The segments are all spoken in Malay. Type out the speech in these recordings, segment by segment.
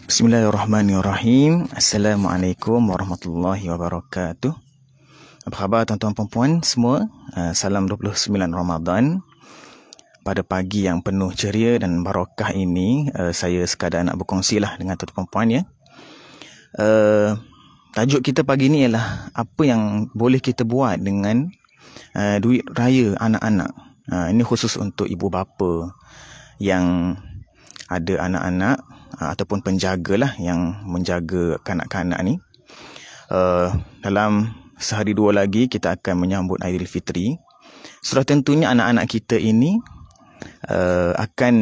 Bismillahirrahmanirrahim. Assalamualaikum warahmatullahi wabarakatuh. Apa khabar tuan-tuan dan puan semua? Salam 29 Ramadan. Pada pagi yang penuh ceria dan barakah ini, saya sekadar nak berkongsilah dengan tuan-tuan dan puan ya. Tajuk kita pagi ni ialah apa yang boleh kita buat dengan duit raya anak-anak. Ini khusus untuk ibu bapa yang ada anak-anak ataupun penjaga lah yang menjaga kanak-kanak ni. Dalam sehari dua lagi kita akan menyambut Aidilfitri. Sudah tentunya anak-anak kita ini akan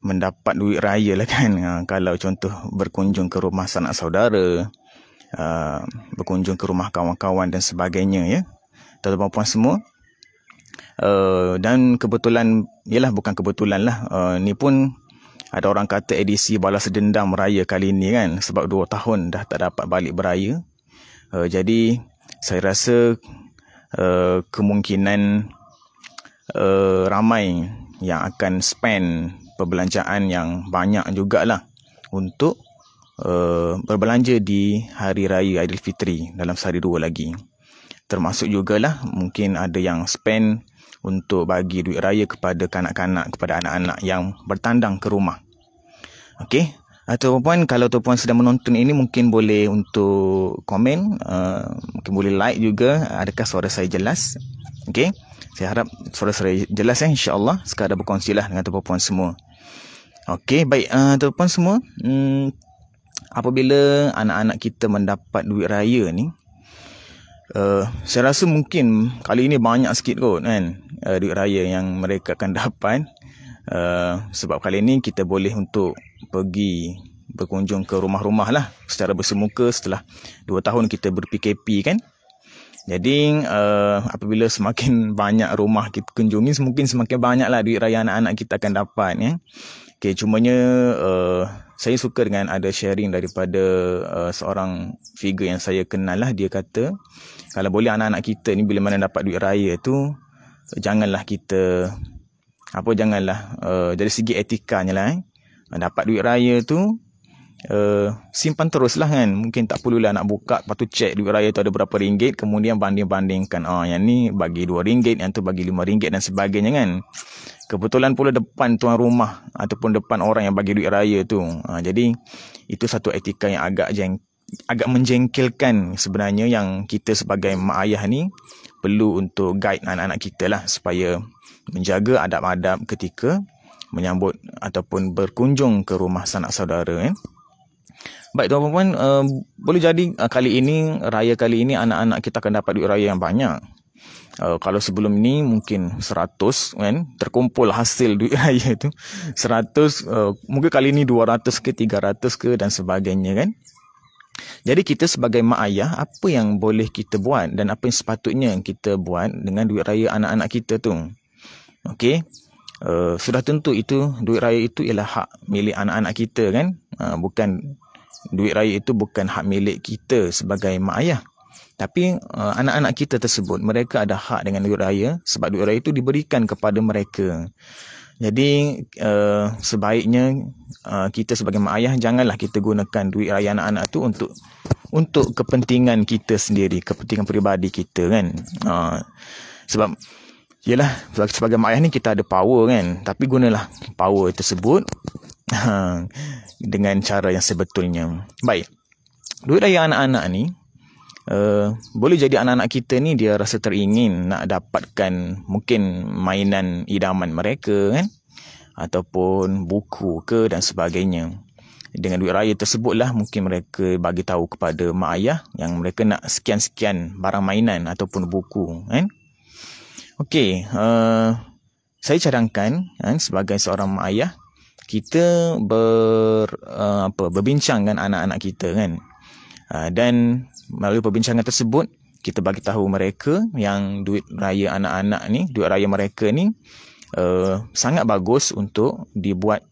mendapat duit raya lah kan. Kalau contoh berkunjung ke rumah sanak saudara, berkunjung ke rumah kawan-kawan dan sebagainya ya. Tuan-tuan puan semua. Dan kebetulan, bukan kebetulan lah, ni pun ada orang kata edisi balas dendam raya kali ni kan, sebab 2 tahun dah tak dapat balik beraya. Jadi saya rasa kemungkinan ramai yang akan spend perbelanjaan yang banyak jugalah untuk berbelanja di hari raya Aidilfitri dalam sehari dua lagi. Termasuk jugalah mungkin ada yang spend untuk bagi duit raya kepada kanak-kanak, kepada anak-anak yang bertandang ke rumah. Okey, tuan-puan, kalau tuan-puan sedang menonton ini mungkin boleh untuk komen, mungkin boleh like juga. Adakah suara saya jelas? Okey, saya harap suara saya jelas ya, insya-Allah. Sekadar berkongsilah dengan tuan-puan semua. Okey, baik tuan-puan semua, apabila anak-anak kita mendapat duit raya ni, saya rasa mungkin kali ini banyak sikit kot kan duit raya yang mereka akan dapat. Sebab kali ini kita boleh untuk pergi berkunjung ke rumah-rumah lah secara bersemuka setelah 2 tahun kita ber-PKP kan. Jadi apabila semakin banyak rumah kita kunjungi, mungkin semakin banyak lah duit raya anak-anak kita akan dapat ya. Okay, cumanya saya suka dengan ada sharing daripada seorang figure yang saya kenal lah. Dia kata kalau boleh anak-anak kita ni bila mana dapat duit raya tu, janganlah kita dari segi etikanya lah dapat duit raya tu simpan teruslah kan. Mungkin tak perlulah nak buka, lepas tu check duit raya tu ada berapa ringgit, kemudian banding-bandingkan, yang ni bagi RM2, yang tu bagi RM5 dan sebagainya kan. Kebetulan pula depan tuan rumah ataupun depan orang yang bagi duit raya tu. Jadi itu satu etika yang agak menjengkelkan sebenarnya, yang kita sebagai mak ayah ni perlu untuk guide anak-anak kita lah supaya menjaga adab-adab ketika menyambut ataupun berkunjung ke rumah sanak saudara. Baik tuan-tuan, boleh jadi raya kali ini anak-anak kita akan dapat duit raya yang banyak. Kalau sebelum ni mungkin 100 kan, terkumpul hasil duit raya tu 100, mungkin kali ni 200 ke 300 ke dan sebagainya kan. Jadi kita sebagai mak ayah, apa yang boleh kita buat dan apa yang sepatutnya kita buat dengan duit raya anak-anak kita tu? Okey, sudah tentu itu duit raya itu ialah hak milik anak-anak kita kan. Duit raya itu bukan hak milik kita sebagai mak ayah. Tapi anak-anak kita tersebut, mereka ada hak dengan duit raya sebab duit raya itu diberikan kepada mereka. Jadi sebaiknya kita sebagai mak ayah janganlah kita gunakan duit raya anak-anak tu untuk kepentingan kita sendiri, kepentingan peribadi kita kan. Sebab sebagai mak ayah ni kita ada power kan, tapi gunalah power tersebut dengan cara yang sebetulnya. Baik, duit raya anak-anak ni boleh jadi anak-anak kita ni dia rasa teringin nak dapatkan mungkin mainan idaman mereka kan, ataupun buku ke dan sebagainya. Dengan duit raya tersebutlah mungkin mereka bagi tahu kepada mak ayah yang mereka nak sekian-sekian barang mainan ataupun buku kan. Okey, saya cadangkan sebagai seorang mak ayah, kita berbincang dengan anak-anak kita kan. Dan melalui perbincangan tersebut kita bagi tahu mereka yang duit raya anak-anak ni, duit raya mereka ni sangat bagus untuk dibuat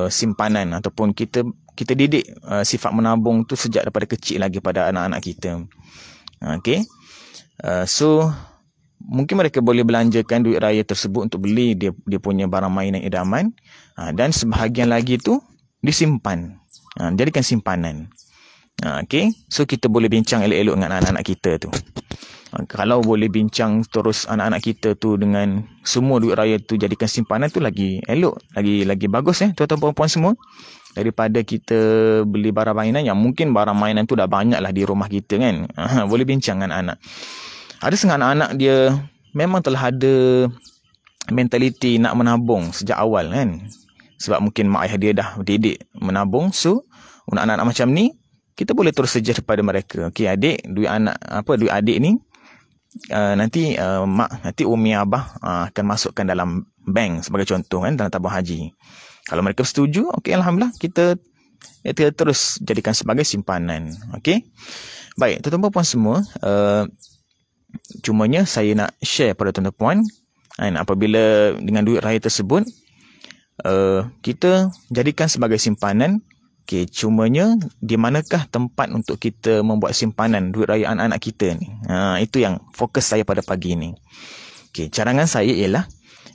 simpanan, ataupun kita didik sifat menabung tu sejak daripada kecil lagi pada anak-anak kita. Okey, so mungkin mereka boleh belanjakan duit raya tersebut untuk beli dia punya barang mainan idaman, dan sebahagian lagi tu disimpan. Jadikan simpanan. Okay. So kita boleh bincang elok-elok dengan anak-anak kita tu. Kalau boleh bincang terus anak-anak kita tu dengan semua duit raya tu jadikan simpanan tu lagi elok, lagi bagus tuan-tuan puan-puan semua, daripada kita beli barang mainan yang mungkin barang mainan tu dah banyak lah di rumah kita kan. Boleh bincang dengan anak. Ada setengah anak-anak dia memang telah ada mentaliti nak menabung sejak awal kan, sebab mungkin mak ayah dia dah didik menabung. So untuk anak-anak macam ni kita boleh terus suggest kepada mereka, okey adik, duit adik ni nanti nanti umi abah akan masukkan dalam bank sebagai contoh kan, dalam tabung haji. Kalau mereka setuju, okey, alhamdulillah, kita terus jadikan sebagai simpanan. Okey. Baik, tuan-tuan puan semua, cumanya saya nak share pada tuan-tuan puan, apabila dengan duit raya tersebut kita jadikan sebagai simpanan. Okey, cumanya di manakah tempat untuk kita membuat simpanan duit raya anak-anak kita ni? Itu yang fokus saya pada pagi ni. Okey, cadangan saya ialah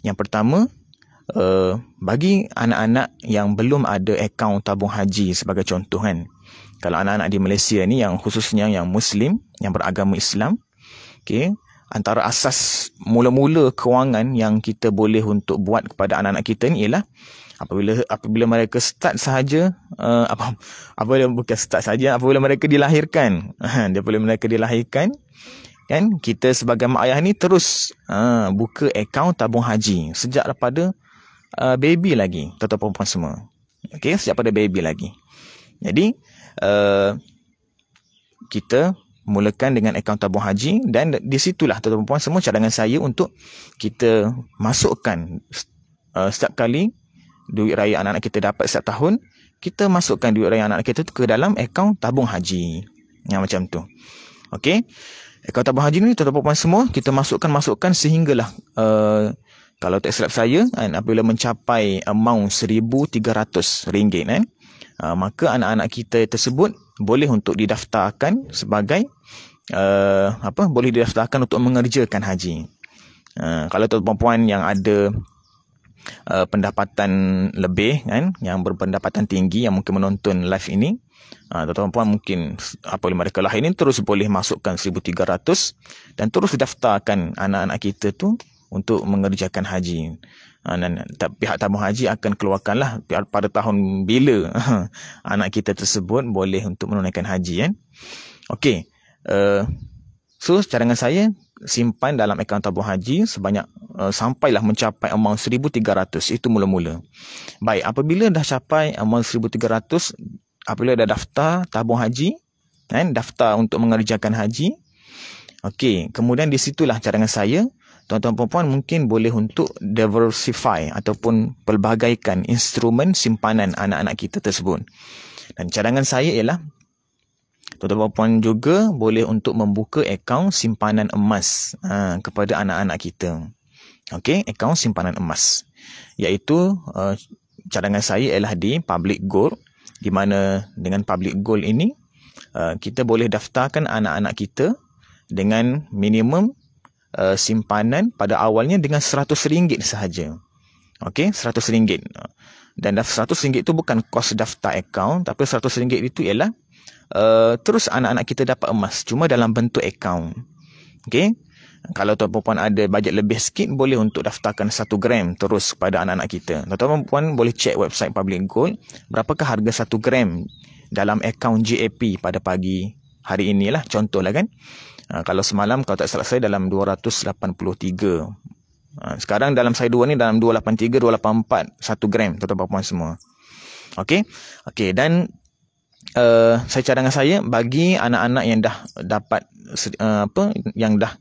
yang pertama, bagi anak-anak yang belum ada akaun tabung haji sebagai contoh kan. Kalau anak-anak di Malaysia ni yang khususnya yang Muslim, yang beragama Islam, okey, antara asas mula-mula kewangan yang kita boleh untuk buat kepada anak-anak kita ni ialah apabila mereka start sahaja, apabila mereka dilahirkan. Apabila mereka dilahirkan kan, kita sebagai mak ayah ni terus buka akaun tabung haji sejak daripada baby lagi, tuan-tuan perempuan semua. Okey, sejak pada baby lagi. Jadi kita mulakan dengan akaun tabung haji, dan di situlah tuan-tuan perempuan semua cadangan saya untuk kita masukkan setiap kali duit raya anak-anak kita dapat setiap tahun, kita masukkan duit raya anak-anak kita tu ke dalam akaun tabung haji. Yang macam tu. Okey. Akaun tabung haji ni tuan-tuan perempuan semua kita masukkan sehinggalah kalau tak silap saya apabila mencapai amount RM1,300 kan, maka anak-anak kita tersebut boleh untuk didaftarkan sebagai boleh didaftarkan untuk mengerjakan haji. Kalau tuan-tuan puan yang ada pendapatan lebih kan, yang berpendapatan tinggi, yang mungkin menonton live ini, tuan-tuan puan mungkin apabila mereka lahir ini terus boleh masukkan 1,300 dan terus daftarkan anak-anak kita tu untuk mengerjakan haji. Dan pihak tabung haji akan keluarkanlah pada tahun bila anak kita tersebut boleh untuk menunaikan haji kan. Okey. So cadangan saya, simpan dalam akaun tabung haji sebanyak sampailah mencapai amount 1,300. Itu mula-mula. Baik, apabila dah capai amount 1,300, apabila dah daftar tabung haji kan, daftar untuk mengerjakan haji, okey, kemudian di situlah cadangan saya, tuan-tuan perempuan mungkin boleh untuk diversify ataupun pelbagaikan instrumen simpanan anak-anak kita tersebut. Dan cadangan saya ialah tuan-tuan perempuan juga boleh untuk membuka akaun simpanan emas kepada anak-anak kita. Okey, akaun simpanan emas. Iaitu cadangan saya ialah di public gold, di mana dengan public gold ini kita boleh daftarkan anak-anak kita dengan minimum simpanan pada awalnya dengan RM100 sahaja. Okey, RM100. Dan RM100 itu bukan kos daftar akaun, tapi RM100 itu ialah terus anak-anak kita dapat emas cuma dalam bentuk akaun. Okey. Kalau tuan-tuan puan ada bajet lebih sikit, boleh untuk daftarkan 1 gram terus kepada anak-anak kita. Tuan-tuan puan boleh cek website Public Gold, berapakah harga 1 gram dalam akaun JAP pada pagi hari inilah, contohlah kan. Kalau semalam, kalau tak salah saya, dalam 283. Sekarang dalam saya dua ni dalam 283, 284 1 gram, tuan-tuan puan semua. Okey. Okey, dan saya cadangan saya bagi anak-anak yang dah dapat yang dah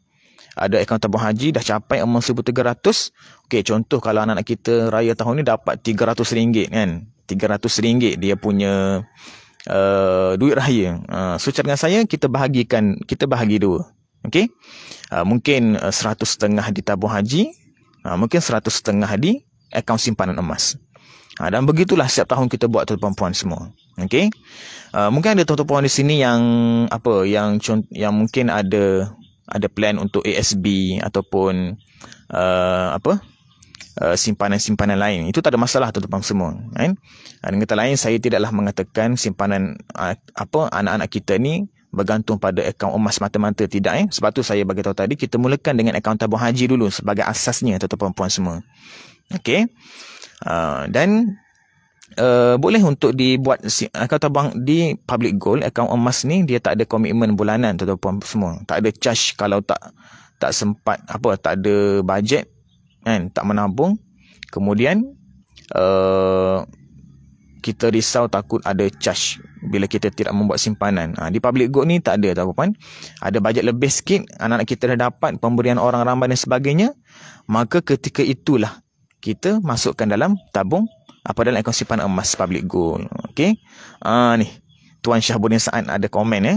ada akaun tabung haji, dah capai amount 1,300. Okey, contoh kalau anak-anak kita raya tahun ni dapat RM300 kan, RM300 dia punya duit raya. So cadangan saya kita bagi dua. Okey, mungkin 100.5 di tabung haji, mungkin 100.5 di akaun simpanan emas. Dan begitulah setiap tahun kita buat, tuan-tuan puan semua. Okey. Mungkin ada tuan-tuan puan di sini yang yang mungkin ada plan untuk ASB ataupun simpanan-simpanan lain. Itu tak ada masalah tuan-tuan semua, kan? Dengan kata lain, saya tidaklah mengatakan simpanan anak-anak kita ni bergantung pada akaun emas mata-mata, tidak. Sebab tu saya bagi tahu tadi, kita mulakan dengan akaun tabung haji dulu sebagai asasnya, tuan-tuan puan semua. Okey. Dan boleh untuk dibuat akaun tabung di public gold. Akaun emas ni dia tak ada komitmen bulanan, tuan-tuan puan semua. Tak ada charge kalau tak sempat, tak ada bajet, kan, tak menabung, kemudian kita risau takut ada charge bila kita tidak membuat simpanan. Di public gold ni tak ada, tuan-puan. Ada bajet lebih sikit, anak-anak kita dah dapat pemberian orang ramai dan sebagainya, maka ketika itulah kita masukkan dalam tabung dalam akaun simpanan emas public gold. Okey. Ni Tuan Syahbudin Saad ada komen,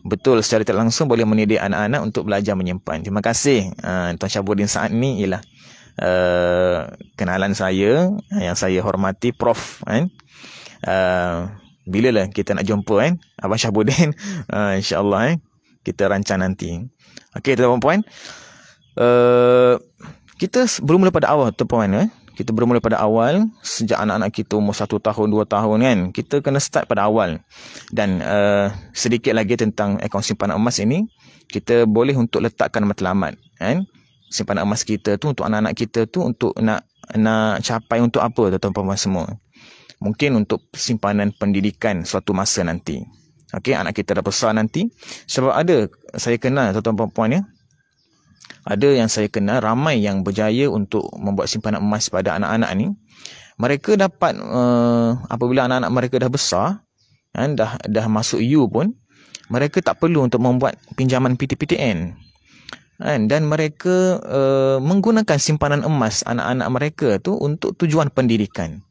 betul, secara tidak langsung boleh mendidik anak-anak untuk belajar menyimpan. Terima kasih. Tuan Syahbudin Saad ni ialah kenalan saya yang saya hormati, Prof, kan. Bila lah kita nak jumpa, kan, Abang Syahbudin? InsyaAllah, kita rancang nanti. Okey, tuan-tuan puan, kita bermula pada awal, tuan-puan. Kita bermula pada awal, sejak anak-anak kita umur 1 tahun, 2 tahun, kan. Kita kena start pada awal. Dan sedikit lagi tentang akaun simpanan emas ini, kita boleh untuk letakkan matlamat, kan. Simpanan emas kita tu untuk anak-anak kita tu untuk nak capai untuk apa, tuan-tuan semua? Mungkin untuk simpanan pendidikan suatu masa nanti. Okey, anak kita dah besar nanti. Sebab ada, saya kenal tuan-tuan puan, ya. Ada yang saya kenal ramai yang berjaya untuk membuat simpanan emas pada anak-anak ni. Mereka dapat apabila anak-anak mereka dah besar, kan, dah masuk U pun, mereka tak perlu untuk membuat pinjaman PTPTN. Dan mereka menggunakan simpanan emas anak-anak mereka tu untuk tujuan pendidikan.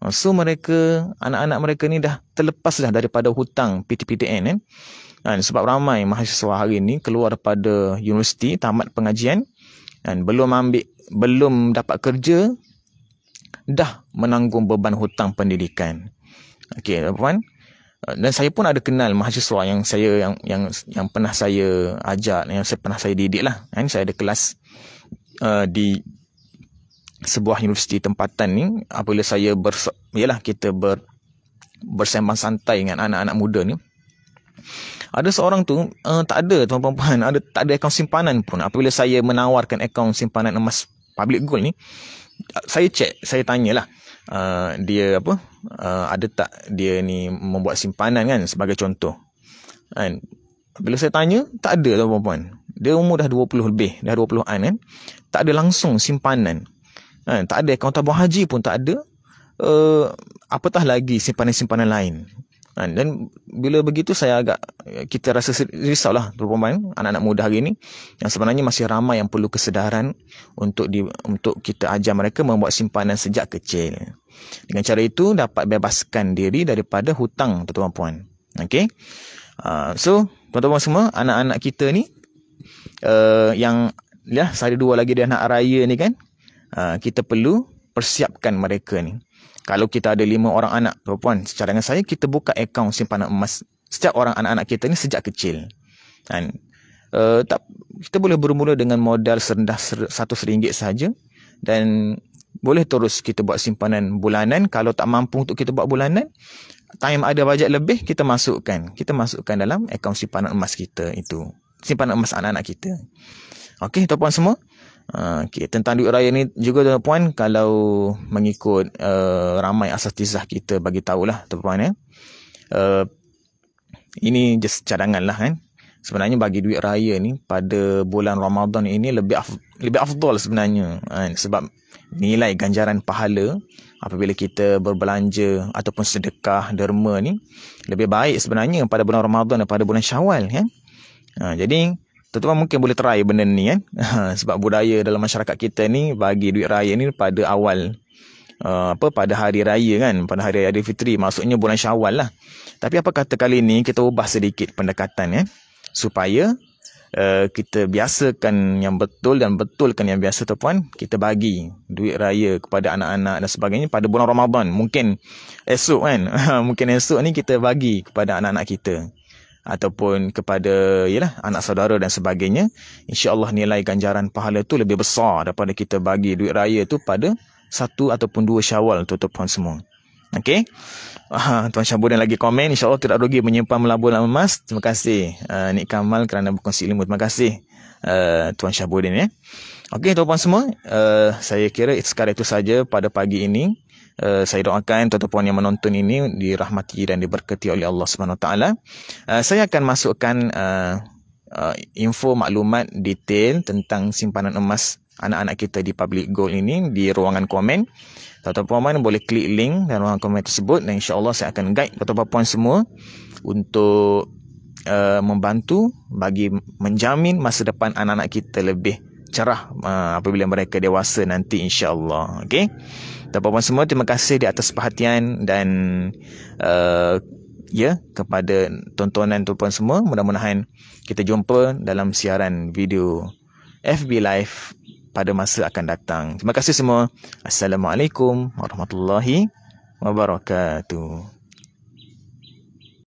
So anak-anak mereka ni dah terlepas dah daripada hutang PTPTN, kan. Sebab ramai mahasiswa hari ni keluar daripada universiti, tamat pengajian, dan belum dapat kerja, dah menanggung beban hutang pendidikan. Okey, tuan-puan. Dan saya pun ada kenal mahasiswa yang pernah saya ajar, yang pernah saya didik lah, kan. Saya ada kelas di sebuah universiti tempatan ni. Apabila saya kita bersembang santai dengan anak-anak muda ni, ada seorang tu tak ada, tuan-puan, tak ada akaun simpanan pun. Apabila saya menawarkan akaun simpanan emas public gold ni, saya tanyalah, dia ada tak dia ni membuat simpanan, kan, sebagai contoh, kan. Bila saya tanya, tak ada, tuan-puan. Dia umur dah 20 lebih, dah 20-an, kan. Tak ada langsung simpanan, kan. Tak ada akaun tabung haji pun tak ada, apatah lagi simpanan-simpanan lain, kan. Dan bila begitu kita rasa risaulah, tuan-puan, anak-anak muda hari ni, yang sebenarnya masih ramai yang perlu kesedaran untuk kita ajar mereka membuat simpanan sejak kecil. Dengan cara itu dapat bebaskan diri daripada hutang, tuan-tuan puan. Okey. So, tuan-tuan semua, anak-anak kita ni yang saya 2 lagi dia anak raya ni, kan. Kita perlu persiapkan mereka ni. Kalau kita ada 5 orang anak, tuan-puan, secara dengan saya, kita buka akaun simpanan emas setiap orang anak-anak kita ni sejak kecil. Dan kita boleh bermula dengan modal serendah RM100 saja, dan boleh terus kita buat simpanan bulanan. Kalau tak mampu untuk kita buat bulanan, time ada bajet lebih, kita masukkan dalam akaun simpanan emas kita itu, simpanan emas anak-anak kita. Okey, tuan-puan semua. Tentang duit raya ni juga, tuan-puan, kalau mengikut ramai asatizah kita bagi tahulah, tuan-puan, ini just cadangan lah, kan. Sebenarnya bagi duit raya ni pada bulan Ramadan ini lebih afdal sebenarnya, kan? Sebab nilai ganjaran pahala apabila kita berbelanja ataupun sedekah derma ni lebih baik sebenarnya pada bulan Ramadan daripada bulan Syawal, kan. Jadi tuan-tuan mungkin boleh try benda ni, kan. Sebab budaya dalam masyarakat kita ni bagi duit raya ni pada awal pada hari raya, kan, pada hari raya Aidilfitri, maksudnya bulan Syawal lah. Tapi apa kata kali ni kita ubah sedikit pendekatan, ya, supaya kita biasakan yang betul dan betulkan yang biasa, tuan-puan. Kita bagi duit raya kepada anak-anak dan sebagainya pada bulan Ramadan. Mungkin esok, kan. Mungkin esok ni kita bagi kepada anak-anak kita. ataupun kepada anak saudara dan sebagainya, insya-Allah nilai ganjaran pahala tu lebih besar daripada kita bagi duit raya tu pada 1 ataupun 2 Syawal tuan-tuan semua. Okey. Tuan Syahbudin lagi komen, insya-Allah tidak rugi menyimpan melabur dalam emas. Terima kasih Nik Kamal kerana berkongsi ilmu. Terima kasih Tuan Syahbudin ya. Okey tuan-tuan semua, saya kira sekadar itu saja pada pagi ini. Saya doakan tuan-tuan yang menonton ini dirahmati dan diberkati oleh Allah Subhanahu Wa Taala. Saya akan masukkan info maklumat detail tentang simpanan emas anak-anak kita di Public Gold ini di ruangan komen. Tuan-tuan boleh klik link dalam ruangan komen tersebut dan insya-Allah saya akan guide tuan-tuan semua untuk membantu bagi menjamin masa depan anak-anak kita lebih cerah apabila mereka dewasa nanti insya-Allah. Okey. Tuan-tuan semua, terima kasih di atas perhatian dan kepada tontonan tuan-tuan semua. Mudah-mudahan kita jumpa dalam siaran video FB Live pada masa akan datang. Terima kasih semua. Assalamualaikum warahmatullahi wabarakatuh.